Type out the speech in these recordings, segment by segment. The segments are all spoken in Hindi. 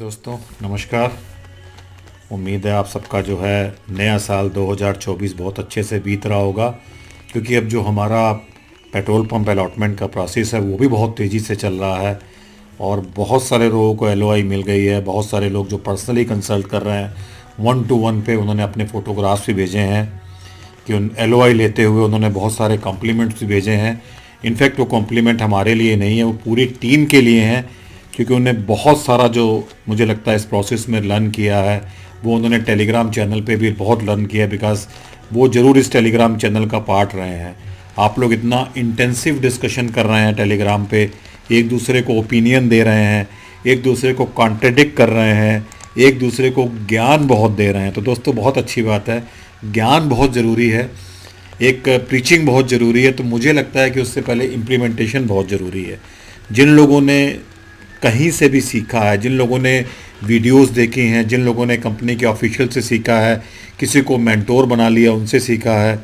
दोस्तों, नमस्कार। उम्मीद है आप सबका जो है नया साल 2024 बहुत अच्छे से बीत रहा होगा, क्योंकि अब जो हमारा पेट्रोल पंप अलॉटमेंट का प्रोसेस है वो भी बहुत तेज़ी से चल रहा है और बहुत सारे लोगों को एलओआई मिल गई है। बहुत सारे लोग जो पर्सनली कंसल्ट कर रहे हैं 1-to-1 पे, उन्होंने अपने फ़ोटोग्राफ्स भी भेजे हैं कि उन एलओआई लेते हुए उन्होंने बहुत सारे कॉम्प्लीमेंट्स भी भेजे हैं। इनफैक्ट वो कॉम्प्लीमेंट हमारे लिए नहीं है, वो पूरी टीम के लिए हैं, क्योंकि उन्हें बहुत सारा जो मुझे लगता है इस प्रोसेस में लर्न किया है वो उन्होंने टेलीग्राम चैनल पे भी बहुत लर्न किया है, बिकॉज वो ज़रूर इस टेलीग्राम चैनल का पार्ट रहे हैं। आप लोग इतना इंटेंसिव डिस्कशन कर रहे हैं टेलीग्राम पे, एक दूसरे को ओपिनियन दे रहे हैं, एक दूसरे को कॉन्ट्रडिक्ट कर रहे हैं, एक दूसरे को ज्ञान बहुत दे रहे हैं। तो दोस्तों बहुत अच्छी बात है, ज्ञान बहुत ज़रूरी है, एक प्रीचिंग बहुत ज़रूरी है, तो मुझे लगता है कि उससे पहले इम्प्लीमेंटेशन बहुत ज़रूरी है। जिन लोगों ने कहीं से भी सीखा है, जिन लोगों ने वीडियोस देखी हैं, जिन लोगों ने कंपनी के ऑफिशियल से सीखा है, किसी को मेंटोर बना लिया, उनसे सीखा है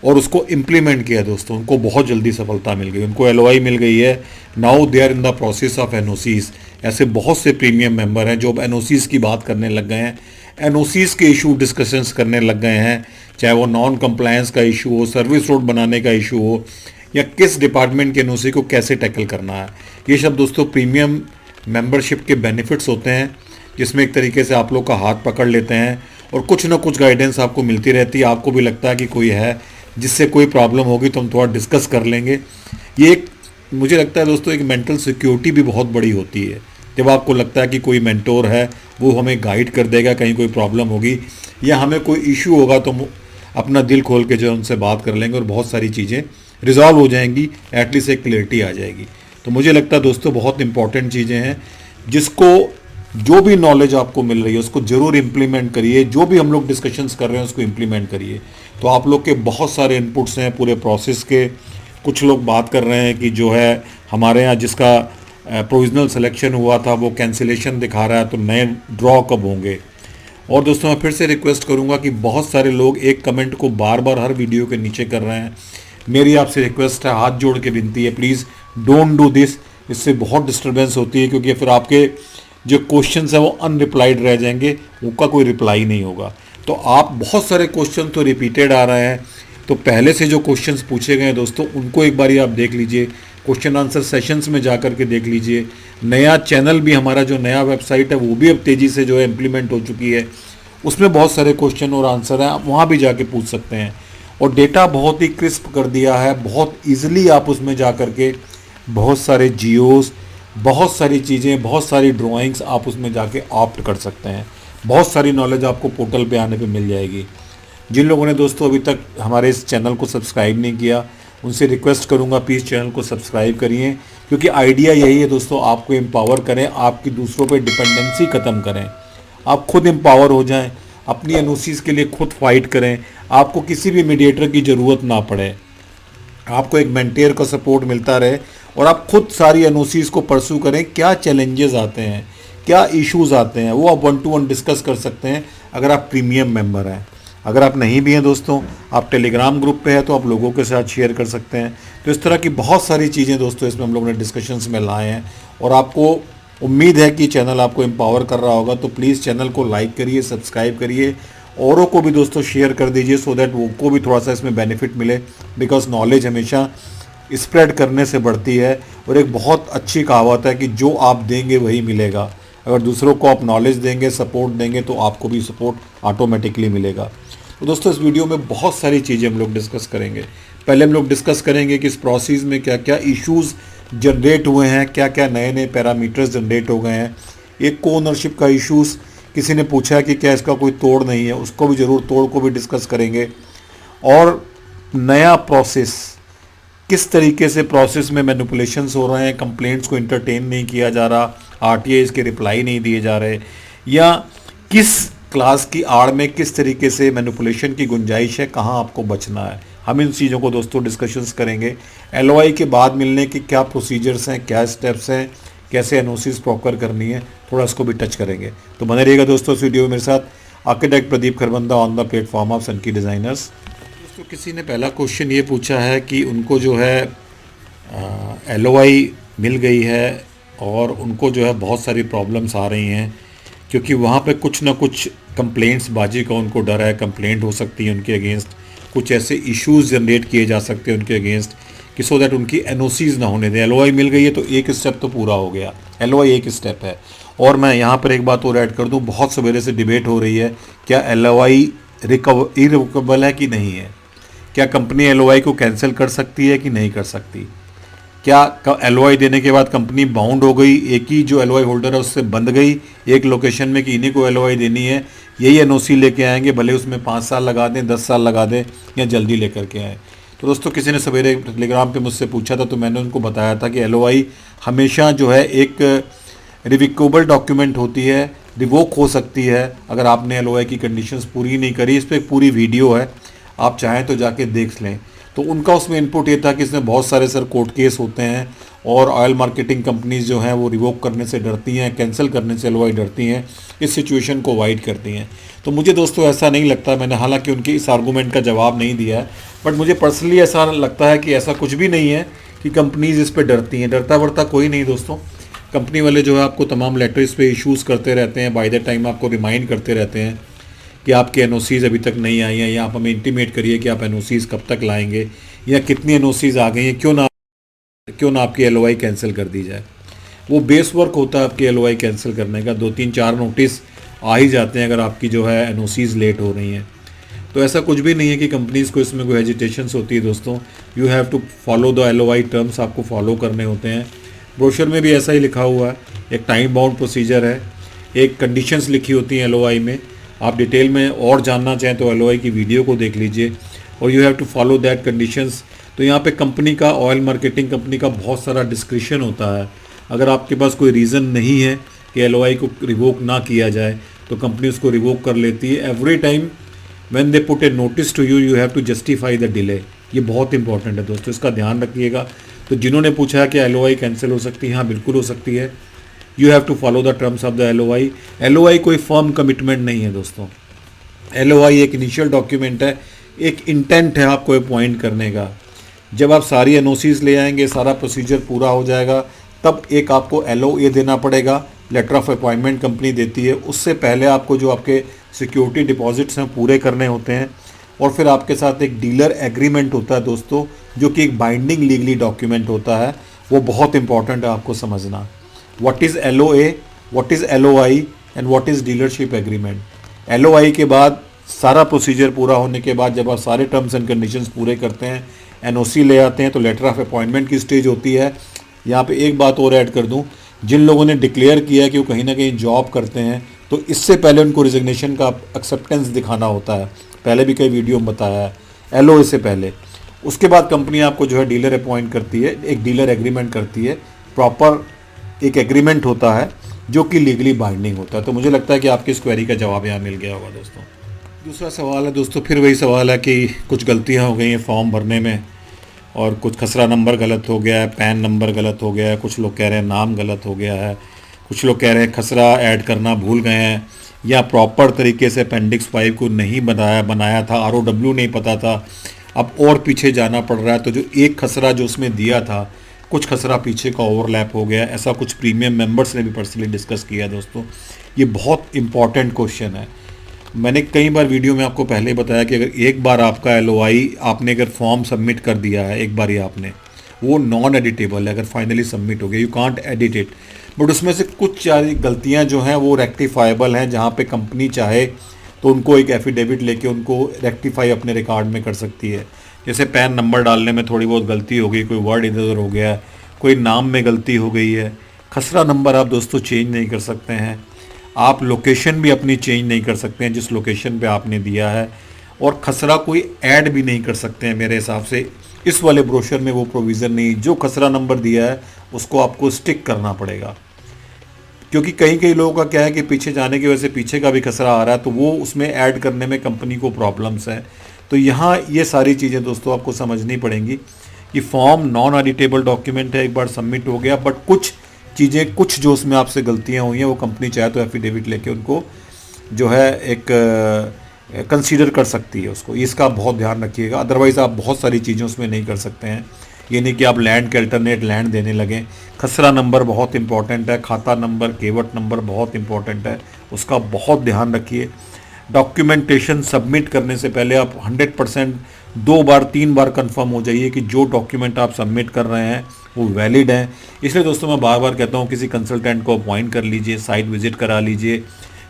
और उसको इम्प्लीमेंट किया दोस्तों, उनको बहुत जल्दी सफलता मिल गई, उनको एलओआई मिल गई है। Now they are in the process of NOCs. ऐसे बहुत से प्रीमियम मेंबर हैं जो अब एनओसीज की बात करने लग गए हैं, एनओसीज के इशू डिस्कशंस करने लग गए हैं, चाहे वो नॉन कंप्लायंस का इशू हो, सर्विस रोड बनाने का इशू हो, या किस डिपार्टमेंट के एनओसी को कैसे टैकल करना है। ये सब दोस्तों प्रीमियम मेंबरशिप के बेनिफिट्स होते हैं, जिसमें एक तरीके से आप लोग का हाथ पकड़ लेते हैं और कुछ ना कुछ गाइडेंस आपको मिलती रहती है। आपको भी लगता है कि कोई है जिससे कोई प्रॉब्लम होगी तो हम थोड़ा डिस्कस कर लेंगे। ये एक मुझे लगता है दोस्तों एक मेंटल सिक्योरिटी भी बहुत बड़ी होती है, जब आपको लगता है कि कोई मेंटोर है, वो हमें गाइड कर देगा कहीं कोई प्रॉब्लम होगी या हमें कोई इशू होगा तो हम अपना दिल खोल के जो उनसे बात कर लेंगे और बहुत सारी चीज़ें रिजॉल्व हो जाएंगी, एटलीस्ट एक क्लियरिटी आ जाएगी। तो मुझे लगता है दोस्तों बहुत इंपॉर्टेंट चीज़ें हैं, जिसको जो भी नॉलेज आपको मिल रही है उसको ज़रूर इम्प्लीमेंट करिए। जो भी हम लोग डिस्कशंस कर रहे हैं उसको इम्प्लीमेंट करिए। तो आप लोग के बहुत सारे इनपुट्स हैं पूरे प्रोसेस के। कुछ लोग बात कर रहे हैं कि जो है हमारे यहाँ जिसका प्रोविजनल सिलेक्शन हुआ था वो कैंसिलेशन दिखा रहा है, तो नए ड्रॉ कब होंगे। और दोस्तों मैं फिर से रिक्वेस्ट करूंगा कि बहुत सारे लोग एक कमेंट को बार बार हर वीडियो के नीचे कर रहे हैं। मेरी आपसे रिक्वेस्ट है, हाथ जोड़ के विनती है, प्लीज़ डोंट डू दिस। इससे बहुत डिस्टर्बेंस होती है, क्योंकि फिर आपके जो क्वेश्चंस हैं वो अनरिप्लाइड रह जाएंगे, उनका कोई रिप्लाई नहीं होगा। तो आप बहुत सारे क्वेश्चन तो रिपीटेड आ रहे हैं, तो पहले से जो क्वेश्चंस पूछे गए हैं दोस्तों उनको एक बार आप देख लीजिए, क्वेश्चन आंसर सेशंस में जा कर के देख लीजिए। नया चैनल भी हमारा जो नया वेबसाइट है वो भी अब तेज़ी से जो है इम्प्लीमेंट हो चुकी है, उसमें बहुत सारे क्वेश्चन और आंसर हैं, आप वहाँ भी जाके पूछ सकते हैं। और डेटा बहुत ही क्रिस्प कर दिया है, बहुत ईजिली आप उसमें जा कर के बहुत सारे जियोज़, बहुत सारी चीज़ें, बहुत सारी ड्राइंग्स आप उसमें जाके ऑप्ट कर सकते हैं। बहुत सारी नॉलेज आपको पोर्टल पे आने पे मिल जाएगी। जिन लोगों ने दोस्तों अभी तक हमारे इस चैनल को सब्सक्राइब नहीं किया, उनसे रिक्वेस्ट करूंगा प्लीज़ चैनल को सब्सक्राइब करिए, क्योंकि आइडिया यही है दोस्तों, आपको एम्पावर करें, आपकी दूसरों पे डिपेंडेंसी ख़त्म करें, आप खुद एम्पावर हो जाएं, अपनी एनओसीज के लिए खुद फाइट करें, आपको किसी भी मीडिएटर की ज़रूरत ना पड़े, आपको एक मेंटेर का सपोर्ट मिलता रहे और आप खुद सारी एनओसीज को परसू करें। क्या चैलेंजेस आते हैं, क्या इश्यूज आते हैं, वो आप 1-to-1 डिस्कस कर सकते हैं अगर आप प्रीमियम मेंबर हैं। अगर आप नहीं भी हैं दोस्तों, आप टेलीग्राम ग्रुप पे हैं तो आप लोगों के साथ शेयर कर सकते हैं। तो इस तरह की बहुत सारी चीज़ें दोस्तों इसमें हम लोगों ने डिस्कशंस में लाए हैं और आपको उम्मीद है कि चैनल आपको एम्पावर कर रहा होगा। तो प्लीज़ चैनल को लाइक करिए, सब्सक्राइब करिए, औरों को भी दोस्तों शेयर कर दीजिए, सो दैट वो को भी थोड़ा सा इसमें बेनिफिट मिले, बिकॉज नॉलेज हमेशा स्प्रेड करने से बढ़ती है। और एक बहुत अच्छी कहावत है कि जो आप देंगे वही मिलेगा। अगर दूसरों को आप नॉलेज देंगे, सपोर्ट देंगे, तो आपको भी सपोर्ट ऑटोमेटिकली मिलेगा। तो दोस्तों इस वीडियो में बहुत सारी चीज़ें हम लोग डिस्कस करेंगे। पहले हम लोग डिस्कस करेंगे कि इस प्रोसेस में क्या क्या इश्यूज़ जनरेट हुए हैं, क्या क्या नए नए पैरामीटर्स जनरेट हो गए हैं। एक को ओनरशिप का इश्यूज़ किसी ने पूछा है कि क्या इसका कोई तोड़ नहीं है, उसको भी ज़रूर तोड़ को भी डिस्कस करेंगे। और नया प्रोसेस, किस तरीके से प्रोसेस में मैनिपुलेशंस हो रहे हैं, कंप्लेंट्स को इंटरटेन नहीं किया जा रहा, आरटीआई के रिप्लाई नहीं दिए जा रहे, या किस क्लास की आड़ में किस तरीके से मैनिपुलेशन की गुंजाइश है, कहाँ आपको बचना है। हम इन चीज़ों को दोस्तों डिस्कशंस करेंगे। एलओआई के बाद मिलने के क्या प्रोसीजर्स हैं, क्या स्टेप्स हैं, कैसे एनओसीज प्रॉपर करनी है, थोड़ा इसको भी टच करेंगे। तो बने रहिएगा दोस्तों इस वीडियो में मेरे साथ। Architect Pradeep Kharbanda on the platform of सनकी डिज़ाइनर्स। दोस्तों किसी ने पहला क्वेश्चन ये पूछा है कि उनको जो है एलओआई मिल गई है और उनको जो है बहुत सारी प्रॉब्लम्स आ रही हैं क्योंकि वहाँ पे कुछ ना कुछ कंप्लेंट्स बाजी का उनको डर है, कंप्लेंट हो सकती है उनके अगेंस्ट, कुछ ऐसे इश्यूज जनरेट किए जा सकते हैं उनके अगेंस्ट कि सो दैट उनकी एनओसीज ना होने दें। एलओआई मिल गई है तो एक स्टेप तो पूरा हो गया, एलओआई एक स्टेप है। और मैं यहाँ पर एक बात और ऐड कर दूँ, बहुत सवेरे से डिबेट हो रही है क्या एलओआई इरिवोकेबल है कि नहीं है, क्या कंपनी एलओआई को कैंसिल कर सकती है कि नहीं कर सकती, क्या एलओआई देने के बाद कंपनी बाउंड हो गई, एक ही जो एलओआई होल्डर है उससे बंध गई एक लोकेशन में कि इन्हीं को एलओआई देनी है, यही एनओसी लेके आएंगे, भले उसमें 5 साल लगा दें, 10 साल लगा दें, या जल्दी लेकर के आएँ। तो दोस्तों किसी ने सवेरे टेलीग्राम पे मुझसे पूछा था, तो मैंने उनको बताया था कि एलओआई हमेशा जो है एक रिविकेबल डॉक्यूमेंट होती है, रिवोक हो सकती है अगर आपने एलओआई की कंडीशंस पूरी नहीं करी। इस पर एक पूरी वीडियो है, आप चाहें तो जाके देख लें। तो उनका उसमें इनपुट ये था कि इसमें बहुत सारे सर कोर्ट केस होते हैं और ऑयल मार्केटिंग कंपनीज जो हैं वो रिवोक करने से डरती हैं, कैंसिल करने से एलओआई डरती हैं, इस सिचुएशन को अवॉइड करती हैं। तो मुझे दोस्तों ऐसा नहीं लगता, मैंने हालांकि उनके इस आर्गूमेंट का जवाब नहीं दिया है, बट मुझे पर्सनली ऐसा लगता है कि ऐसा कुछ भी नहीं है कि कंपनीज इस पर डरती हैं। डरता वरता कोई नहीं दोस्तों, कंपनी वाले जो है आपको तमाम लेटर्स पे इश्यूज़ करते रहते हैं, बाय द टाइम आपको रिमाइंड करते रहते हैं कि आपके एनओसीज़ अभी तक नहीं आई हैं, या आप हमें इंटीमेट करिए कि आप एनओसीज़ कब तक लाएंगे, या कितनी एनओसीज़ आ गई हैं, क्यों ना आपकी एलओआई कैंसिल कर दी जाए। वो बेस वर्क होता है आपकी एलओआई कैंसिल करने का, 2-3-4 नोटिस आ ही जाते हैं अगर आपकी जो है एनओसीज़ लेट हो रही हैं। तो ऐसा कुछ भी नहीं है कि कंपनीज़ को इसमें कोई हेजिटेशंस होती है दोस्तों। You have to follow the LOI terms, आपको फॉलो करने होते हैं। ब्रोशर में भी ऐसा ही लिखा हुआ है, एक टाइम बाउंड प्रोसीजर है, एक कंडीशंस लिखी होती हैं एलओआई में। आप डिटेल में और जानना चाहें तो एलओआई की वीडियो को देख लीजिए, और you have to follow that conditions. तो यहाँ पे कंपनी का, ऑयल मार्केटिंग कंपनी का बहुत सारा डिस्क्रिशन होता है। अगर आपके पास कोई रीज़न नहीं है कि एलओआई को रिवोक ना किया जाए तो कंपनी उसको रिवोक कर लेती है। Every time when they put a notice to you, you have to justify the delay. ये बहुत इंपॉर्टेंट है दोस्तों, इसका ध्यान रखिएगा। तो जिन्होंने पूछा है कि एलओआई कैंसिल हो सकती है, हाँ बिल्कुल हो सकती है। You have to follow the terms of the LOI. LOI कोई फर्म कमिटमेंट नहीं है दोस्तों, एलओआई एक इनिशियल डॉक्यूमेंट है, एक इंटेंट है आपको अपॉइंट करने का। जब आप सारी एनओसीज ले आएंगे, सारा प्रोसीजर पूरा हो जाएगा, तब एक आपको एलओए देना पड़ेगा, लेटर ऑफ अपॉइंटमेंट कंपनी देती है। उससे पहले आपको जो आपके सिक्योरिटी डिपॉजिट्स हैं पूरे करने होते हैं, और फिर आपके साथ एक डीलर एग्रीमेंट होता है दोस्तों, जो कि एक बाइंडिंग लीगली डॉक्यूमेंट होता है। वो बहुत इंपॉर्टेंट है आपको समझना। What is LOA, what is LOI and what is dealership agreement. LOI के बाद सारा प्रोसीजर पूरा होने के बाद जब आप सारे टर्म्स एंड कंडीशंस पूरे करते हैं, एनओसी ले आते हैं, तो लेटर ऑफ अपॉइंटमेंट की स्टेज होती है। यहाँ पे एक बात और ऐड कर दूँ, जिन लोगों ने डिक्लेयर किया कि वो कहीं ना कहीं जॉब करते हैं, तो इससे पहले उनको रिजिग्नेशन का एक्सेप्टेंस दिखाना होता है। पहले भी कई वीडियो में बताया है, एलओए से पहले। उसके बाद कंपनी आपको जो है डीलर अपॉइंट करती है, एक डीलर एग्रीमेंट करती है, प्रॉपर एक एग्रीमेंट होता है जो कि लीगली बाइंडिंग होता है। तो मुझे लगता है कि आपकी इस क्वेरी का जवाब यहाँ मिल गया होगा दोस्तों। दूसरा सवाल है दोस्तों, फिर वही सवाल है कि कुछ गलतियाँ हो गई हैं फॉर्म भरने में, और कुछ खसरा नंबर गलत हो गया है, पैन नंबर गलत हो गया है, कुछ लोग कह रहे हैं नाम गलत हो गया है, कुछ लोग कह रहे हैं खसरा ऐड करना भूल गए हैं, या प्रॉपर तरीके से अपेंडिक्स 5 को नहीं बनाया था, आरओडब्ल्यू नहीं पता था, अब और पीछे जाना पड़ रहा है। तो जो एक खसरा जो उसमें दिया था, कुछ खसरा पीछे का ओवरलैप हो गया, ऐसा कुछ प्रीमियम मेंबर्स ने भी पर्सनली डिस्कस किया दोस्तों। ये बहुत इंपॉर्टेंट क्वेश्चन है। मैंने कई बार वीडियो में आपको पहले बताया कि अगर एक बार आपका एलओआई आपने अगर फॉर्म सबमिट कर दिया है, एक बार ही आपने, वो नॉन एडिटेबल है। अगर फाइनली सबमिट हो गया, you can't edit it, but उसमें से कुछ गलतियां जो हैं वो रेक्टिफाइबल हैं, जहां पे कंपनी चाहे तो उनको एक एफिडेविट लेके उनको रेक्टिफाई अपने रिकॉर्ड में कर सकती है। जैसे पैन नंबर डालने में थोड़ी बहुत गलती हो गई, कोई वर्ड इधर उधर हो गया, कोई नाम में गलती हो गई है। खसरा नंबर आप दोस्तों चेंज नहीं कर सकते हैं, आप लोकेशन भी अपनी चेंज नहीं कर सकते हैं जिस लोकेशन पे आपने दिया है, और खसरा कोई ऐड भी नहीं कर सकते हैं। मेरे हिसाब से इस वाले ब्रोशर में वो प्रोविज़न नहीं, जो खसरा नंबर दिया है उसको आपको स्टिक करना पड़ेगा। क्योंकि कई लोगों का क्या है कि पीछे जाने की वजह से पीछे का भी खसरा आ रहा है, तो वो उसमें ऐड करने में कंपनी को प्रॉब्लम्स हैं। तो यहाँ ये सारी चीज़ें दोस्तों आपको समझनी पड़ेंगी कि फॉर्म नॉन एडिटेबल डॉक्यूमेंट है, एक बार सबमिट हो गया, बट कुछ चीज़ें, कुछ जो उसमें आपसे गलतियाँ हुई हैं, वो कंपनी चाहे तो एफिडेविट लेके उनको जो है एक कंसीडर कर सकती है उसको। इसका बहुत ध्यान रखिएगा, अदरवाइज़ आप बहुत सारी चीज़ें उसमें नहीं कर सकते हैं। ये नहीं कि आप लैंड के अल्टरनेट लैंड देने लगें। खसरा नंबर बहुत इंपॉर्टेंट है, खाता नंबर, केवट नंबर बहुत इंपॉर्टेंट है, उसका बहुत ध्यान रखिए। डॉक्यूमेंटेशन सबमिट करने से पहले आप 100% 2 बार 3 बार कंफर्म हो जाइए कि जो डॉक्यूमेंट आप सबमिट कर रहे हैं वो वैलिड हैं। इसलिए दोस्तों मैं बार बार कहता हूँ किसी कंसल्टेंट को अपॉइंट कर लीजिए, साइट विजिट करा लीजिए,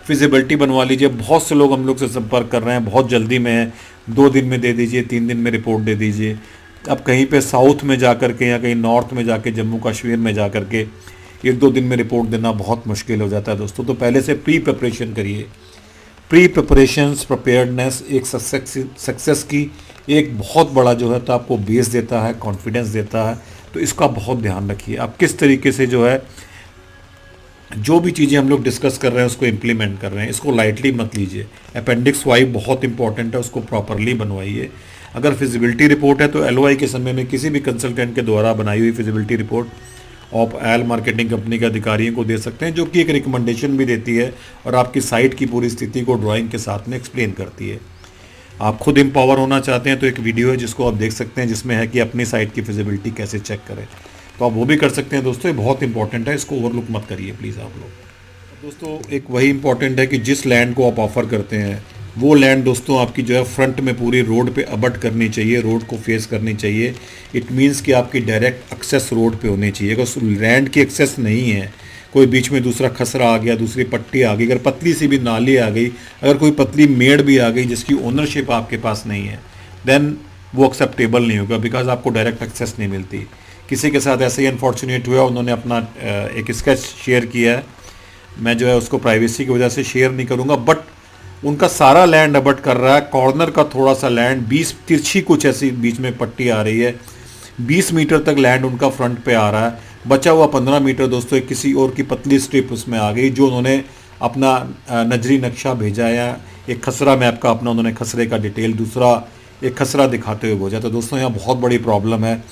फिजिबिलिटी बनवा लीजिए। बहुत से लोग हम लोग से संपर्क कर रहे हैं, बहुत जल्दी में है, 2 दिन में दे दीजिए, 3 दिन में रिपोर्ट दे दीजिए। अब कहीं पे साउथ में जा कर के या कहीं नॉर्थ में जाके, जम्मू कश्मीर में जा कर के 1-2 दिन में रिपोर्ट देना बहुत मुश्किल हो जाता है दोस्तों। तो पहले से प्री प्रिपरेशन करिए। प्री प्रिपरेशंस, प्रिपेयर्डनेस एक सक्सेस की एक बहुत बड़ा जो है तो आपको बेस देता है, कॉन्फिडेंस देता है। तो इसका बहुत ध्यान रखिए आप किस तरीके से जो है जो भी चीज़ें हम लोग डिस्कस कर रहे हैं उसको इम्प्लीमेंट कर रहे हैं, इसको लाइटली मत लीजिए। अपेंडिक्स वाई बहुत इंपॉर्टेंट है, उसको प्रॉपरली बनवाइए। अगर फिजिबिलिटी रिपोर्ट है तो एलओआई के समय में किसी भी कंसल्टेंट के द्वारा बनाई हुई फिजिबिलिटी रिपोर्ट आप एल मार्केटिंग कंपनी के अधिकारियों को दे सकते हैं, जो कि एक रिकमेंडेशन भी देती है और आपकी साइट की पूरी स्थिति को ड्राइंग के साथ में एक्सप्लेन करती है। आप खुद एम्पावर होना चाहते हैं तो एक वीडियो है जिसको आप देख सकते हैं, जिसमें है कि अपनी साइट की फिजिबिलिटी कैसे चेक करें, तो आप वो भी कर सकते हैं दोस्तों। ये बहुत इंपॉर्टेंट है, इसको ओवरलुक मत करिए प्लीज़ आप लोग। दोस्तों एक वही इंपॉर्टेंट है कि जिस लैंड को आप ऑफ़र करते हैं वो लैंड दोस्तों आपकी जो है फ्रंट में पूरी रोड पे अबट करनी चाहिए, रोड को फेस करनी चाहिए। इट मीन्स कि आपकी डायरेक्ट एक्सेस रोड पे होनी चाहिए। अगर उस लैंड की एक्सेस नहीं है, कोई बीच में दूसरा खसरा आ गया, दूसरी पट्टी आ गई, अगर पतली सी भी नाली आ गई, अगर कोई पतली मेड़ भी आ गई जिसकी ओनरशिप आपके पास नहीं है, देन वो एक्सेप्टेबल नहीं होगा, बिकॉज आपको डायरेक्ट एक्सेस नहीं मिलती। किसी के साथ ऐसे ही अनफॉर्चुनेट हुआ, उन्होंने अपना एक स्केच शेयर किया है, मैं जो है उसको प्राइवेसी की वजह से शेयर नहीं करूँगा, बट उनका सारा लैंड अबट कर रहा है, कॉर्नर का थोड़ा सा लैंड 20 तिरछी कुछ ऐसी बीच में पट्टी आ रही है, 20 मीटर तक लैंड उनका फ्रंट पे आ रहा है, बचा हुआ 15 मीटर दोस्तों एक किसी और की पतली स्ट्रिप उसमें आ गई, जो उन्होंने अपना नजरी नक्शा भेजा या एक खसरा मैप का अपना उन्होंने खसरे का डिटेल दूसरा एक खसरा दिखाते हुए भेजा। तो दोस्तों यहाँ बहुत बड़ी प्रॉब्लम है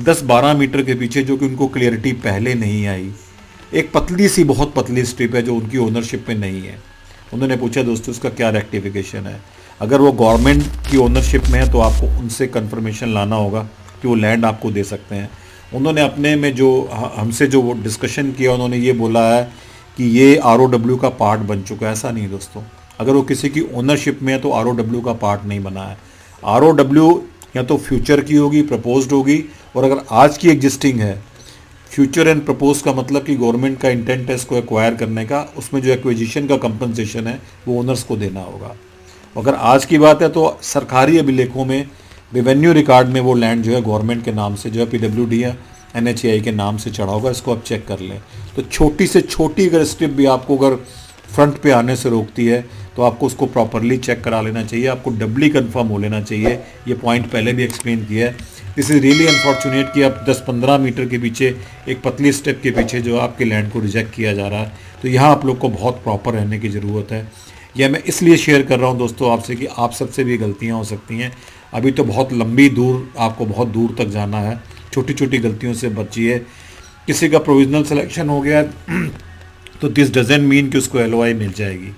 10-12 मीटर के पीछे, जो कि उनको क्लियरिटी पहले नहीं आई। एक पतली सी बहुत पतली स्ट्रिप है जो उनकी ओनरशिप में नहीं है। उन्होंने पूछा दोस्तों उसका क्या रेक्टिफिकेशन है। अगर वो गवर्नमेंट की ओनरशिप में है तो आपको उनसे कंफर्मेशन लाना होगा कि वो लैंड आपको दे सकते हैं। उन्होंने अपने में जो हमसे जो वो डिस्कशन किया, उन्होंने ये बोला है कि ये ROW का पार्ट बन चुका है। ऐसा नहीं दोस्तों, अगर वो किसी की ओनरशिप में है तो ROW का पार्ट नहीं बना है। ROW या तो फ्यूचर की होगी, प्रपोज्ड होगी, और अगर आज की एग्जिस्टिंग है, फ्यूचर एंड प्रपोज का मतलब कि गवर्नमेंट का इंटेंट है इसको एक्वायर करने का, उसमें जो एक्विजिशन का कंपनसेशन है वो ओनर्स को देना होगा। अगर आज की बात है तो सरकारी अभिलेखों में रेवेन्यू रिकॉर्ड में वो लैंड जो है गवर्नमेंट के नाम से जो है PWD या NHAI के नाम से चढ़ा होगा, इसको आप चेक कर लें। तो छोटी से छोटी अगर स्ट्रिप भी आपको अगर फ्रंट पे आने से रोकती है तो आपको उसको प्रॉपरली चेक करा लेना चाहिए, आपको डबली कंफर्म हो लेना चाहिए। ये पॉइंट पहले भी एक्सप्लेन किया है। दिस इज़ रियली अनफॉर्चुनेट कि आप 10-15 मीटर के पीछे एक पतली स्टेप के पीछे जो आपके लैंड को रिजेक्ट किया जा रहा है। तो यहाँ आप लोग को बहुत प्रॉपर रहने की ज़रूरत है। यह मैं इसलिए शेयर कर रहा हूँ दोस्तों आपसे कि आप सबसे भी गलतियाँ हो सकती हैं। अभी तो बहुत लंबी दूर, आपको बहुत दूर तक जाना है, छोटी छोटी गलतियों से बचिए। किसी का प्रोविजनल सिलेक्शन हो गया तो दिस डजेंट मीन कि उसको LOI मिल जाएगी।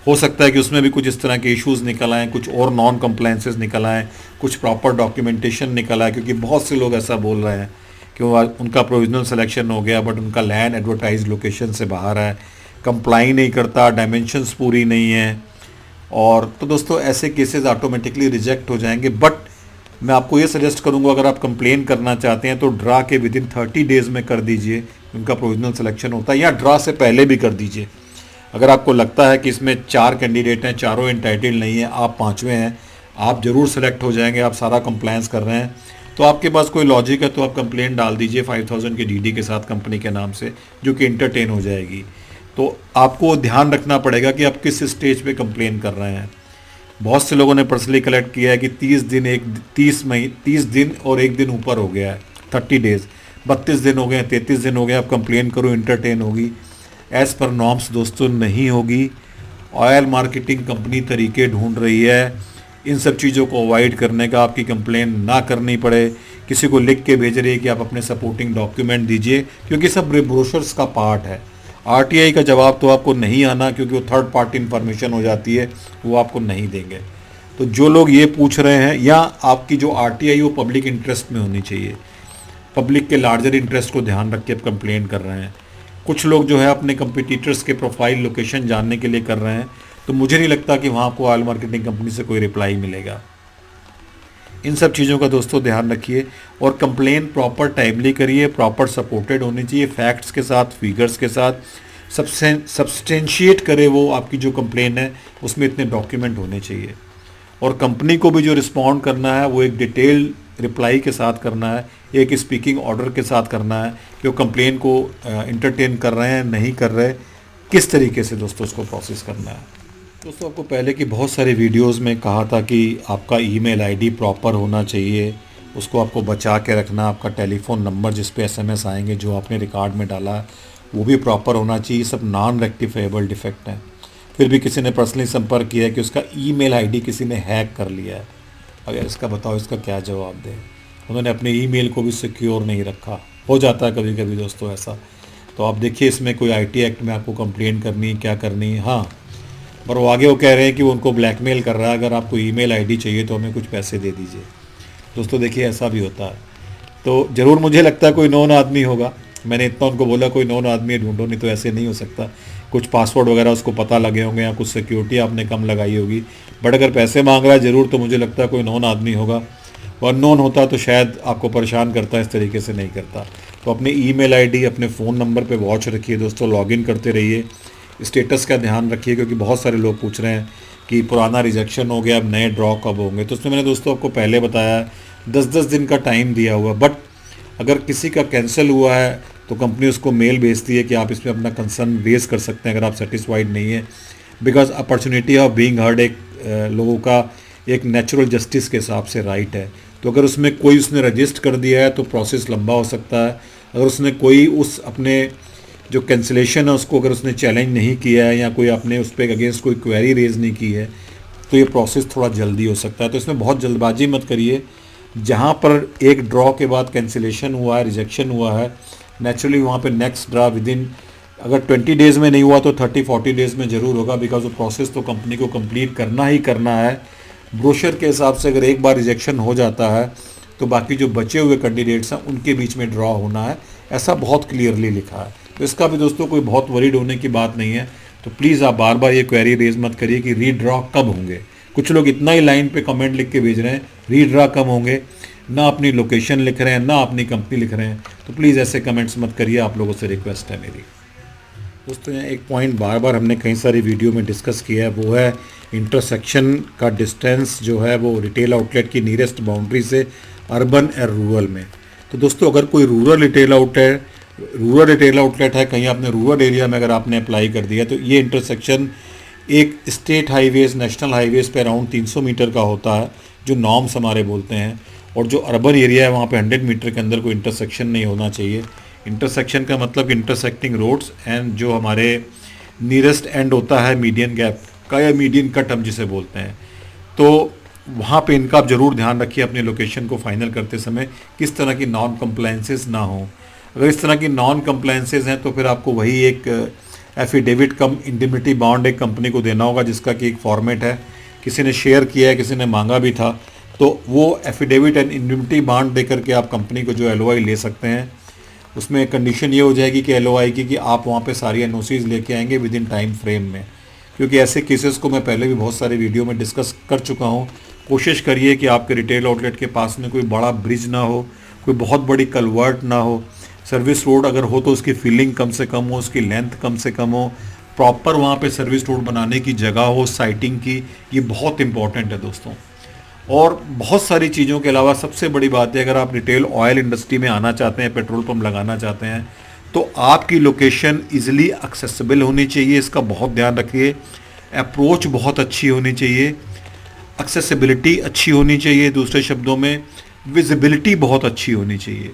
हो सकता है कि उसमें भी कुछ इस तरह के इश्यूज़ निकल आएँ, कुछ और नॉन कंप्लायंसेस निकल आएँ, कुछ प्रॉपर डॉक्यूमेंटेशन निकल आए, क्योंकि बहुत से लोग ऐसा बोल रहे हैं कि वो उनका प्रोविजनल सिलेक्शन हो गया बट उनका लैंड एडवर्टाइज लोकेशन से बाहर है, कंप्लाई नहीं करता, डायमेंशंस पूरी नहीं है, और तो दोस्तों ऐसे केसेस ऑटोमेटिकली रिजेक्ट हो जाएंगे। बट मैं आपको ये सजेस्ट करूंगा, अगर आप कंप्लेन करना चाहते हैं तो ड्रा के विदिन 30 डेज़ में कर दीजिए, उनका प्रोविजनल सिलेक्शन होता है, या ड्रा से पहले भी कर दीजिए। अगर आपको लगता है कि इसमें 4 कैंडिडेट हैं, चारों एंटाइटल्ड नहीं है, आप 5वें हैं, आप ज़रूर सेलेक्ट हो जाएंगे, आप सारा कंप्लायंस कर रहे हैं, तो आपके पास कोई लॉजिक है तो आप कंप्लेंट डाल दीजिए 5000 के DD के साथ कंपनी के नाम से, जो कि इंटरटेन हो जाएगी। तो आपको ध्यान रखना पड़ेगा कि आप किस स्टेज पे कंप्लेन कर रहे हैं। बहुत से लोगों ने पर्सनली कलेक्ट किया है कि 30 दिन और 1 दिन ऊपर हो गया है, 30 डेज़, 32 दिन हो गए, 33 दिन हो गए, आप कंप्लेन करो इंटरटेन होगी। एज़ पर नॉर्म्स दोस्तों नहीं होगी। ऑयल मार्केटिंग कंपनी तरीके ढूंढ रही है इन सब चीज़ों को अवॉइड करने का, आपकी कंप्लेन ना करनी पड़े, किसी को लिख के भेज रही है कि आप अपने सपोर्टिंग डॉक्यूमेंट दीजिए, क्योंकि सब ब्रोशर्स का पार्ट है। RTI का जवाब तो आपको नहीं आना, क्योंकि वो थर्ड पार्टी इन्फॉर्मेशन हो जाती है, वो आपको नहीं देंगे। तो जो लोग ये पूछ रहे हैं, या आपकी जो RTI वो पब्लिक इंटरेस्ट में होनी चाहिए, पब्लिक के लार्जर इंटरेस्ट को ध्यान रख के आप कंप्लेन कर रहे हैं, कुछ लोग जो है अपने कंपिटिटर्स के प्रोफाइल लोकेशन जानने के लिए कर रहे हैं, तो मुझे नहीं लगता कि वहाँ आपको ऑयल मार्केटिंग कंपनी से कोई रिप्लाई मिलेगा। इन सब चीज़ों का दोस्तों ध्यान रखिए और कंप्लेन प्रॉपर टाइमली करिए, प्रॉपर सपोर्टेड होनी चाहिए फैक्ट्स के साथ, फिगर्स के साथ, सब्सटेंशिएट करे वो आपकी जो कंप्लेन है, उसमें इतने डॉक्यूमेंट होने चाहिए। और कंपनी को भी जो रिस्पॉन्ड करना है वो एक डिटेल रिप्लाई के साथ करना है, एक स्पीकिंग ऑर्डर के साथ करना है कि वो कंप्लेन को इंटरटेन कर रहे हैं, नहीं कर रहे, किस तरीके से दोस्तों उसको प्रोसेस करना है। दोस्तों आपको पहले की बहुत सारी वीडियोस में कहा था कि आपका ईमेल आईडी प्रॉपर होना चाहिए, उसको आपको बचा के रखना, आपका टेलीफोन नंबर जिस पे एसएमएस आएंगे जो आपने रिकॉर्ड में डाला वो भी प्रॉपर होना चाहिए। सब नॉन रेक्टिफाइबल डिफेक्ट हैं। फिर भी किसी ने पर्सनली संपर्क किया कि उसका ईमेल आईडी किसी ने हैक कर लिया है, अगर इसका बताओ, इसका क्या जवाब दें। उन्होंने अपने ईमेल को भी सिक्योर नहीं रखा, हो जाता है कभी कभी दोस्तों ऐसा। तो आप देखिए इसमें कोई आईटी एक्ट में आपको कंप्लेंट करनी है, क्या करनी है। हाँ, पर वो आगे वो कह रहे हैं कि वो उनको ब्लैकमेल कर रहा है, अगर आपको ईमेल आईडी चाहिए तो हमें कुछ पैसे दे दीजिए। दोस्तों देखिए ऐसा भी होता है। तो ज़रूर मुझे लगता है कोई नॉन आदमी होगा, मैंने इतना उनको बोला कोई नॉन आदमी ढूंढो, नहीं तो ऐसे नहीं हो सकता। कुछ पासवर्ड वगैरह उसको पता लगे होंगे या कुछ सिक्योरिटी आपने कम लगाई होगी, बट अगर पैसे मांग रहा है ज़रूर, तो मुझे लगता है कोई नॉन आदमी होगा। और नॉन होता तो शायद आपको परेशान करता, इस तरीके से नहीं करता। तो अपने ईमेल आईडी, अपने फ़ोन नंबर पे वॉच रखिए दोस्तों, लॉगिन करते रहिए, स्टेटस का ध्यान रखिए, क्योंकि बहुत सारे लोग पूछ रहे हैं कि पुराना रिजेक्शन हो गया, अब नए ड्रॉ कब होंगे। तो उसमें मैंने दोस्तों आपको पहले बताया 10-10 दिन का टाइम दिया हुआ, बट अगर किसी का कैंसिल हुआ है तो कंपनी उसको मेल भेजती है कि आप इसमें अपना कंसर्न रेज कर सकते हैं अगर आप सेटिस्फाइड नहीं है। Because opportunity of being heard एक लोगों का एक नेचुरल जस्टिस के हिसाब से राइट है। तो अगर उसमें कोई उसने रजिस्ट कर दिया है तो प्रोसेस लंबा हो सकता है। अगर उसने कोई उस अपने जो कैंसिलेशन है उसको अगर उसने चैलेंज नहीं किया है या कोई आपने उस पर अगेंस्ट कोई क्वेरी रेज नहीं की है तो ये प्रोसेस थोड़ा जल्दी हो सकता है। तो इसमें बहुत जल्दबाजी मत करिए। जहाँ पर एक ड्रॉ के बाद कैंसिलेशन हुआ है, रिजेक्शन हुआ है, नेचुरली वहाँ पे नेक्स्ट ड्रा विदिन, अगर 20 डेज़ में नहीं हुआ तो 30-40 डेज़ में ज़रूर होगा। बिकॉज वो प्रोसेस तो कंपनी को कंप्लीट करना ही करना है। ब्रोशर के हिसाब से अगर एक बार रिजेक्शन हो जाता है तो बाकी जो बचे हुए कैंडिडेट्स हैं उनके बीच में ड्रॉ होना है, ऐसा बहुत क्लियरली लिखा है। तो इसका भी दोस्तों कोई बहुत वरीड होने की बात नहीं है। तो प्लीज़ आप बार बार ये क्वेरी रेज मत करिए कि रीड्रॉ कब होंगे। कुछ लोग इतना ही लाइन पे कमेंट लिख के भेज रहे हैं रीड्रॉ कब होंगे, ना अपनी लोकेशन लिख रहे हैं, ना अपनी कंपनी लिख रहे हैं। तो प्लीज़ ऐसे कमेंट्स मत करिए, आप लोगों से रिक्वेस्ट है मेरी। दोस्तों यहाँ एक पॉइंट बार बार हमने कई सारी वीडियो में डिस्कस किया है, वो है इंटरसेक्शन का डिस्टेंस जो है वो रिटेल आउटलेट की नियरेस्ट बाउंड्री से अर्बन और रूरल में। तो दोस्तों अगर कोई रूरल रिटेल आउटलेट है, कहीं आपने रूरल एरिया में अगर आपने अप्लाई कर दिया तो ये इंटरसेक्शन एक स्टेट हाईवेज़, नेशनल हाईवेज़ पे अराउंड 300 मीटर का होता है जो नॉर्म्स हमारे बोलते हैं। और जो अर्बन एरिया है वहाँ पे 100 मीटर के अंदर कोई इंटरसेक्शन नहीं होना चाहिए। इंटरसेक्शन का मतलब इंटरसेक्टिंग रोड्स एंड जो हमारे नियरेस्ट एंड होता है मीडियन गैप का या मीडियन कट हम जिसे बोलते हैं, तो वहाँ पे इनका आप ज़रूर ध्यान रखिए अपनी लोकेशन को फाइनल करते समय, किस तरह की नॉन कंप्लायंसेस ना हो। अगर इस तरह की नॉन कंप्लायंसेस हैं तो फिर आपको वही एक एफिडेविट कम इंडिमिटी बॉन्ड एक कंपनी को देना होगा, जिसका कि एक फॉर्मेट है, किसी ने शेयर किया है, किसी ने मांगा भी था, तो वो एफिडेविट एंड इंडिमिटी बॉन्ड दे करके आप कंपनी को जो एलओआई ले सकते हैं। उसमें कंडीशन ये हो जाएगी कि एलओआई की कि आप वहाँ पे सारी एनओसीज लेके आएंगे विद इन टाइम फ्रेम में, क्योंकि ऐसे केसेस को मैं पहले भी बहुत सारे वीडियो में डिस्कस कर चुका हूँ। कोशिश करिए कि आपके रिटेल आउटलेट के पास में कोई बड़ा ब्रिज ना हो, कोई बहुत बड़ी कलवर्ट ना हो, सर्विस रोड अगर हो तो उसकी फिलिंग कम से कम हो, उसकी लेंथ कम से कम हो, प्रॉपर वहाँ पे सर्विस रोड बनाने की जगह हो, साइटिंग की, ये बहुत इंपॉर्टेंट है दोस्तों। और बहुत सारी चीज़ों के अलावा सबसे बड़ी बात है, अगर आप रिटेल ऑयल इंडस्ट्री में आना चाहते हैं, पेट्रोल पंप लगाना चाहते हैं, तो आपकी लोकेशन इजीली एक्सेसिबल होनी चाहिए, इसका बहुत ध्यान रखिए। अप्रोच बहुत अच्छी होनी चाहिए, एक्सेसिबिलिटी अच्छी होनी चाहिए, दूसरे शब्दों में विजिबिलिटी बहुत अच्छी होनी चाहिए।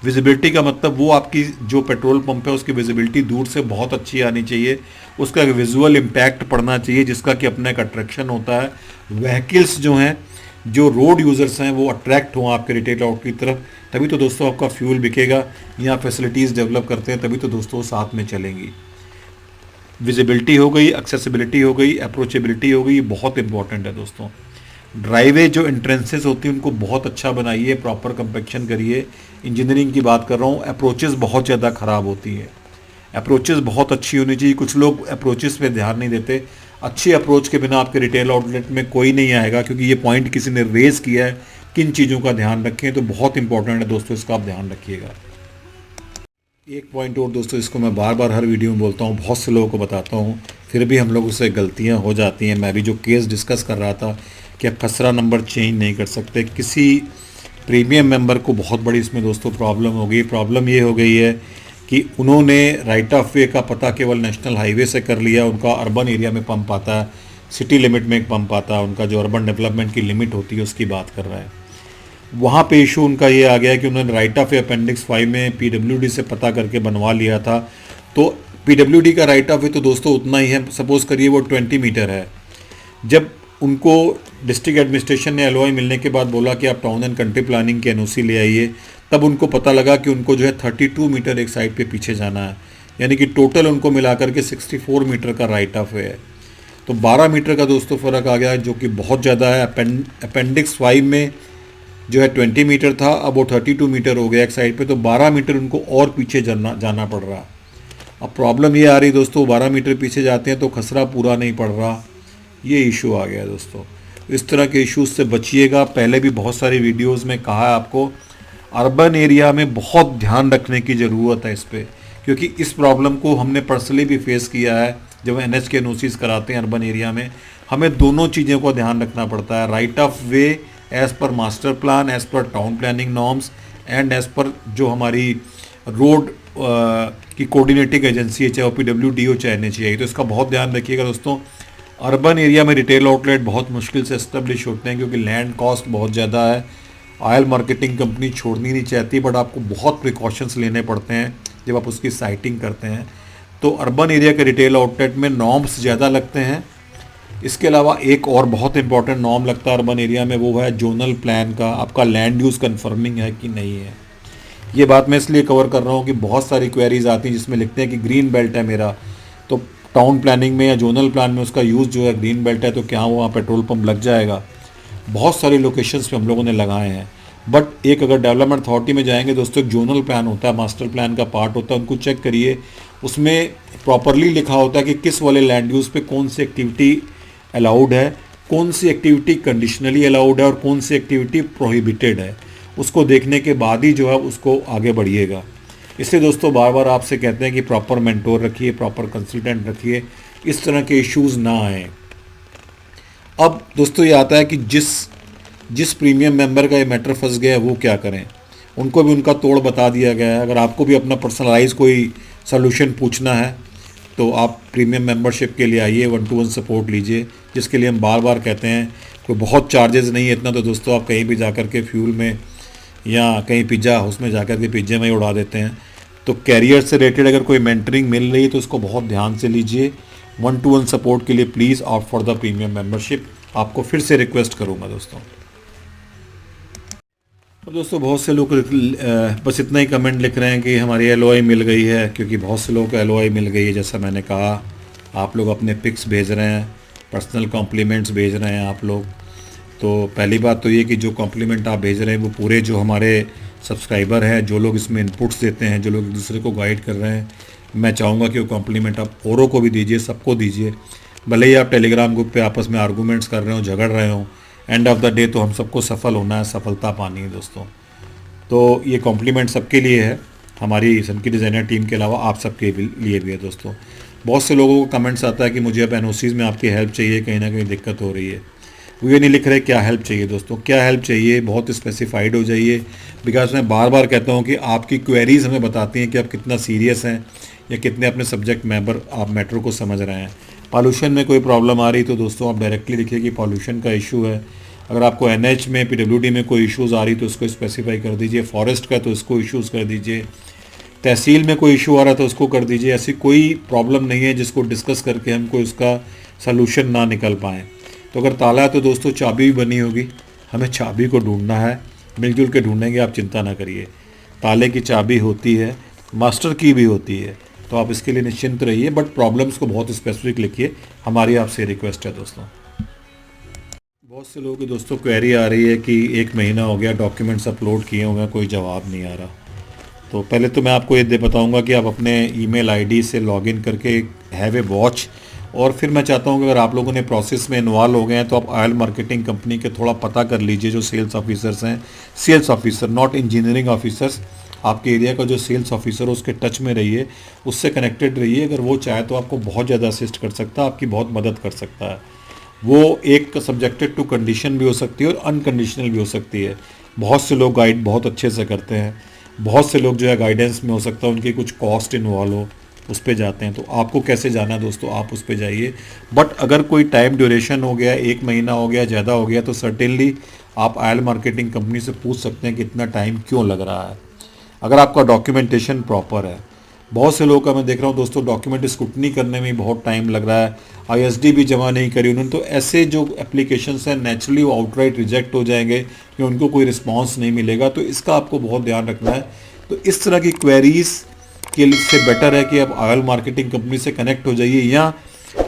विजिबिलिटी का मतलब वो आपकी जो पेट्रोल पंप है उसकी विजिबिलिटी दूर से बहुत अच्छी आनी चाहिए, उसका विजुअल इम्पैक्ट पड़ना चाहिए, जिसका कि अपना एक अट्रैक्शन होता है। व्हीकल्स जो हैं, जो रोड यूज़र्स हैं, वो अट्रैक्ट हों आपके रिटेल आउट की तरफ, तभी तो दोस्तों आपका फ्यूल बिकेगा। यहाँ फैसिलिटीज़ डेवलप करते हैं तभी तो दोस्तों साथ में चलेंगी। विजिबिलिटी हो गई, एक्सेसिबिलिटी हो गई, अप्रोचेबिलिटी हो गई, ये बहुत इंपॉर्टेंट है दोस्तों। ड्राइवे जो एंट्रेंसेस होती हैं उनको बहुत अच्छा बनाइए, प्रॉपर कंपेक्शन करिए। इंजीनियरिंग की बात कर रहा हूँ, अप्रोचेस बहुत ज़्यादा ख़राब होती है। अप्रोचेस बहुत अच्छी होनी चाहिए। कुछ लोग अप्रोचेस पे ध्यान नहीं देते। अच्छी अप्रोच के बिना आपके रिटेल आउटलेट में कोई नहीं आएगा, क्योंकि ये पॉइंट किसी ने रेज किया है। किन चीज़ों का ध्यान रखें, तो बहुत इंपॉर्टेंट है दोस्तों, इसका आप ध्यान रखिएगा। एक पॉइंट और दोस्तों, इसको मैं बार बार हर वीडियो में बोलता हूँ, बहुत से लोगों को बताता हूँ, फिर भी हम लोगों से गलतियाँ हो जाती हैं। मैं भी जो केस डिस्कस कर रहा था कि आप खसरा नंबर चेंज नहीं कर सकते, किसी प्रीमियम मेंबर को बहुत बड़ी इसमें दोस्तों प्रॉब्लम हो गई। प्रॉब्लम ये हो गई है कि उन्होंने राइट ऑफ वे का पता केवल नेशनल हाईवे से कर लिया। उनका अर्बन एरिया में पंप आता है, सिटी लिमिट में एक पंप आता है, उनका जो अर्बन डेवलपमेंट की लिमिट होती है उसकी बात कर रहा है। वहाँ पे इशू उनका ये आ गया है कि उन्होंने राइट ऑफ वे अपेंडिक्स 5 में पीडब्ल्यूडी से पता करके बनवा लिया था। तो पीडब्ल्यूडी का राइट ऑफ वे तो दोस्तों उतना ही है, सपोज करिए वो 20 मीटर है। जब उनको डिस्ट्रिक्ट एडमिनिस्ट्रेशन ने एलओआई मिलने के बाद बोला कि आप टाउन एंड कंट्री प्लानिंग के एनओसी ले आइए, तब उनको पता लगा कि उनको जो है 32 मीटर एक साइड पे पीछे जाना है, यानी कि टोटल उनको मिलाकर के 64 मीटर का राइट ऑफ वे है। तो 12 मीटर का दोस्तों फ़र्क आ गया है, जो कि बहुत ज़्यादा है। अपेंडिक्स 5 में जो है 20 मीटर था, अब वो 32 मीटर हो गया एक साइड पे, तो 12 मीटर उनको और पीछे जाना पड़ रहा। अब प्रॉब्लम ये आ रही दोस्तों, 12 मीटर पीछे जाते हैं तो खसरा पूरा नहीं पड़ रहा, ये इशू आ गया दोस्तों। इस तरह के इश्यूज से बचिएगा। पहले भी बहुत सारी वीडियोस में कहा है आपको, अर्बन एरिया में बहुत ध्यान रखने की ज़रूरत है इस पर, क्योंकि इस प्रॉब्लम को हमने पर्सनली भी फेस किया है। जब एनएच के एनओसीज कराते हैं अर्बन एरिया में, हमें दोनों चीज़ों को ध्यान रखना पड़ता है, right of way as per master plan, as per town planning norms, and as per जो हमारी रोड की कोऑर्डिनेटिंग एजेंसी है, चाहे OPWD हो चाहे NHAI। तो इसका बहुत ध्यान रखिएगा दोस्तों। अर्बन एरिया में रिटेल आउटलेट बहुत मुश्किल से एस्टेब्लिश होते हैं, क्योंकि लैंड कॉस्ट बहुत ज़्यादा है। ऑयल मार्केटिंग कंपनी छोड़नी नहीं चाहती, बट आपको बहुत प्रिकॉशंस लेने पड़ते हैं जब आप उसकी साइटिंग करते हैं। तो अर्बन एरिया के रिटेल आउटलेट में नॉर्म्स ज़्यादा लगते हैं। इसके अलावा एक और बहुत इंपॉर्टेंट नॉर्म लगता है अर्बन एरिया में, वो है जोनल प्लान का, आपका लैंड यूज़ कन्फर्मिंग है कि नहीं है। ये बात मैं इसलिए कवर कर रहा हूँ कि बहुत सारी क्वेरीज आती हैं जिसमें लिखते हैं कि ग्रीन बेल्ट है मेरा, तो टाउन प्लानिंग में या जोनल प्लान में उसका यूज़ जो है ग्रीन बेल्ट है, तो क्या वहाँ पेट्रोल पंप लग जाएगा। बहुत सारी लोकेशंस पे हम लोगों ने लगाए हैं, बट एक अगर डेवलपमेंट अथॉरिटी में जाएंगे दोस्तों, एक जोनल प्लान होता है, मास्टर प्लान का पार्ट होता है, उनको चेक करिए, उसमें प्रॉपरली लिखा होता है कि किस वाले लैंड यूज़ पे कौन सी एक्टिविटी अलाउड है, कौन सी एक्टिविटी कंडीशनली अलाउड है और कौन सी एक्टिविटी प्रोहिबिटेड है। उसको देखने के बाद ही जो है उसको आगे बढ़िएगा। इसलिए दोस्तों बार बार आपसे कहते हैं कि प्रॉपर मेंटोर रखिए, प्रॉपर कंसल्टेंट रखिए, इस तरह के इश्यूज़ ना आए। अब दोस्तों ये आता है कि जिस प्रीमियम मेंबर का ये मैटर फंस गया है वो क्या करें, उनको भी उनका तोड़ बता दिया गया है। अगर आपको भी अपना पर्सनलाइज कोई सोल्यूशन पूछना है तो आप प्रीमियम मेंबरशिप के लिए आइए, 1-to-1 सपोर्ट लीजिए, जिसके लिए हम बार बार कहते हैं कोई बहुत चार्जेस नहीं है इतना। तो दोस्तों आप कहीं भी जाकर के फ्यूल में या कहीं पिज़्ज़ा हाउस में जाकर के पिज़्ज़े में ही उड़ा देते हैं। तो कैरियर से रिलेटेड अगर कोई मेंटरिंग मिल रही है तो उसको बहुत ध्यान से लीजिए। 1-to-1 सपोर्ट के लिए please opt for the premium membership, आपको फिर से रिक्वेस्ट करूँगा दोस्तों। अब दोस्तों बहुत से लोग बस इतना ही कमेंट लिख रहे हैं कि हमारी एलओआई मिल गई है, क्योंकि बहुत से लोगों को एलओआई मिल गई है। जैसा मैंने कहा, आप लोग अपने पिक्स भेज रहे हैं, पर्सनल कॉम्प्लीमेंट्स भेज रहे हैं आप लोग। तो पहली बात तो ये कि जो कॉम्प्लीमेंट आप भेज रहे हैं वो पूरे जो हमारे सब्सक्राइबर हैं, जो लोग इसमें इनपुट्स देते हैं, जो लोग एक दूसरे को गाइड कर रहे हैं, मैं चाहूँगा कि वो कॉम्प्लीमेंट आप औरों को भी दीजिए, सबको दीजिए। भले ही आप टेलीग्राम ग्रुप पे आपस में आर्गूमेंट्स कर रहे हो, झगड़ रहे हो, एंड ऑफ द डे तो हम सबको सफल होना है, सफलता पानी है दोस्तों। तो ये कॉम्प्लीमेंट सबके लिए है, हमारी सनकी डिज़ाइनर टीम के अलावा आप सबके लिए भी है दोस्तों। बहुत से लोगों को कमेंट्स आता है कि मुझे अब एनओसीज़ में आपकी हेल्प चाहिए, कहीं ना कहीं दिक्कत हो रही है। वो ये नहीं लिख रहे क्या हेल्प चाहिए दोस्तों, क्या हेल्प चाहिए, बहुत स्पेसिफाइड हो जाइए। बिकॉज मैं बार बार कहता हूँ कि आपकी क्वेरीज हमें बताती हैं कि आप कितना सीरियस हैं या कितने अपने सब्जेक्ट मैटर आप मैटर को समझ रहे हैं। पॉल्यूशन में कोई प्रॉब्लम आ रही तो दोस्तों आप डायरेक्टली लिखिए कि पॉल्यूशन का इशू है। अगर आपको एनएच में पीडब्ल्यूडी में कोई इश्यूज़ आ रही तो उसको स्पेसिफाई कर दीजिए। फॉरेस्ट का तो उसको इश्यूज़ कर दीजिए। तहसील में कोई इशू आ रहा तो उसको कर दीजिए। ऐसी कोई प्रॉब्लम नहीं है जिसको डिस्कस करके हमको इसका सलूशन ना निकल पाए। तो अगर ताला है तो दोस्तों चाबी भी बनी होगी, हमें चाबी को ढूंढना है, मिलजुल के ढूंढेंगे, आप चिंता ना करिए। ताले की चाबी होती है, मास्टर की भी होती है, तो आप इसके लिए निश्चिंत रहिए। बट प्रॉब्लम्स को बहुत स्पेसिफिक लिखिए, हमारी आपसे रिक्वेस्ट है दोस्तों। बहुत से लोगों की दोस्तों क्वेरी आ रही है कि 1 महीना हो गया, डॉक्यूमेंट्स अपलोड किए हुए हैं, कोई जवाब नहीं आ रहा। तो पहले तो मैं आपको ये दे बताऊंगा कि आप अपने ईमेल आईडी से लॉगिन करके हैव ए वॉच, और फिर मैं चाहता हूं कि अगर आप लोगों ने प्रोसेस में इन्वॉल्व हो गए हैं तो आप ऑयल मार्केटिंग कंपनी के थोड़ा पता कर लीजिए, जो सेल्स ऑफिसर्स हैं, sales officer not engineering officers, आपके एरिया का जो सेल्स ऑफिसर हो उसके टच में रहिए, उससे कनेक्टेड रहिए। अगर वो चाहे तो आपको बहुत ज़्यादा असिस्ट कर सकता है, आपकी बहुत मदद कर सकता है। वो एक सब्जेक्टेड टू कंडीशन भी हो सकती है और अनकंडीशनल भी हो सकती है। बहुत से लोग गाइड बहुत अच्छे से करते हैं, बहुत से लोग जो है गाइडेंस में हो सकता है उनकी कुछ कॉस्ट इन्वॉल्व हो, उस पर जाते हैं। तो आपको कैसे जाना है दोस्तों, आप उस पर जाइए। बट अगर कोई टाइम ड्यूरेशन हो गया, 1 महीना हो गया, ज़्यादा हो गया, तो सर्टेनली आप ऑयल मार्केटिंग कंपनी से पूछ सकते हैं कि इतना टाइम क्यों लग रहा है, अगर आपका डॉक्यूमेंटेशन प्रॉपर है। बहुत से लोगों का मैं देख रहा हूँ दोस्तों, डॉक्यूमेंट स्क्रूटनी करने में बहुत टाइम लग रहा है, आईएसडी भी जमा नहीं करी उन्होंने, तो ऐसे जो एप्लीकेशंस हैं नेचुरली वो आउटराइट रिजेक्ट हो जाएंगे कि उनको कोई रिस्पांस नहीं मिलेगा। तो इसका आपको बहुत ध्यान रखना है। तो इस तरह की क्वेरीज के लिए से बेटर है कि आप ऑयल मार्केटिंग कंपनी से कनेक्ट हो जाइए, या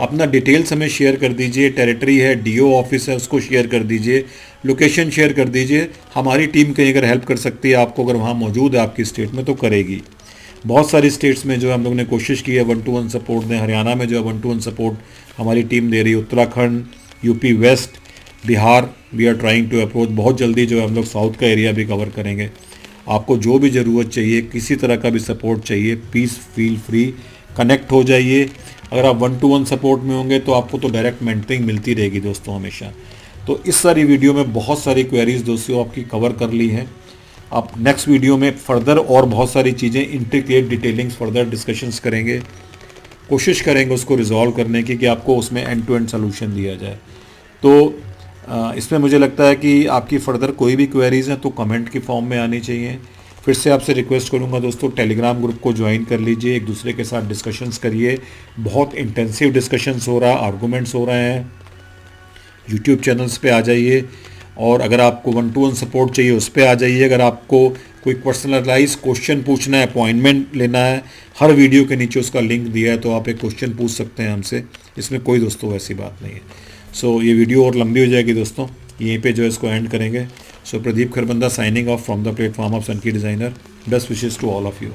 अपना डिटेल्स हमें शेयर कर दीजिए, टेरिटरी है, डीओ ऑफिस है उसको शेयर कर दीजिए, लोकेशन शेयर कर दीजिए। हमारी टीम कहीं अगर हेल्प कर सकती है आपको, अगर वहाँ मौजूद है आपकी स्टेट में, तो करेगी। बहुत सारी स्टेट्स में जो हम लोग ने कोशिश की है 1-to-1 सपोर्ट दें। हरियाणा में जो है 1-to-1 सपोर्ट हमारी टीम दे रही है, Uttarakhand, UP west, Bihar, we are trying to approach. बहुत जल्दी जो है हम लोग साउथ का एरिया भी कवर करेंगे। आपको जो भी ज़रूरत चाहिए, किसी तरह का भी सपोर्ट चाहिए, प्लीज़ फील फ्री, कनेक्ट हो जाइए। अगर आप 1-to-1 सपोर्ट में होंगे तो आपको तो डायरेक्ट मेंटरिंग मिलती रहेगी दोस्तों हमेशा। तो इस सारी वीडियो में बहुत सारी क्वेरीज दोस्तों आपकी कवर कर ली हैं। आप नेक्स्ट वीडियो में फर्दर और बहुत सारी चीज़ें इंट्रिकेट डिटेलिंग्स फर्दर डिस्कशंस करेंगे, कोशिश करेंगे उसको रिजॉल्व करने की कि आपको उसमें एंड टू एंड सोल्यूशन दिया जाए। तो इसमें मुझे लगता है कि आपकी फ़र्दर कोई भी क्वेरीज़ हैं तो कमेंट की फॉर्म में आनी चाहिए। फिर से आपसे रिक्वेस्ट करूंगा दोस्तों, टेलीग्राम ग्रुप को ज्वाइन कर लीजिए, एक दूसरे के साथ डिस्कशंस करिए। बहुत इंटेंसिव डिस्कशंस हो रहा है, आर्गूमेंट्स हो रहे हैं। यूट्यूब चैनल्स पे आ जाइए, और अगर आपको 1-to-1 सपोर्ट चाहिए उस पर आ जाइए। अगर आपको कोई पर्सनलाइज क्वेश्चन पूछना है, अपॉइंटमेंट लेना है, हर वीडियो के नीचे उसका लिंक दिया है, तो आप एक क्वेश्चन पूछ सकते हैं हमसे। इसमें कोई दोस्तों ऐसी बात नहीं है। सो ये वीडियो और लंबी हो जाएगी दोस्तों, यहीं पे जो है इसको एंड करेंगे। So Pradeep Kharbanda signing off from the platform of Sanki designer. Best wishes to all of you.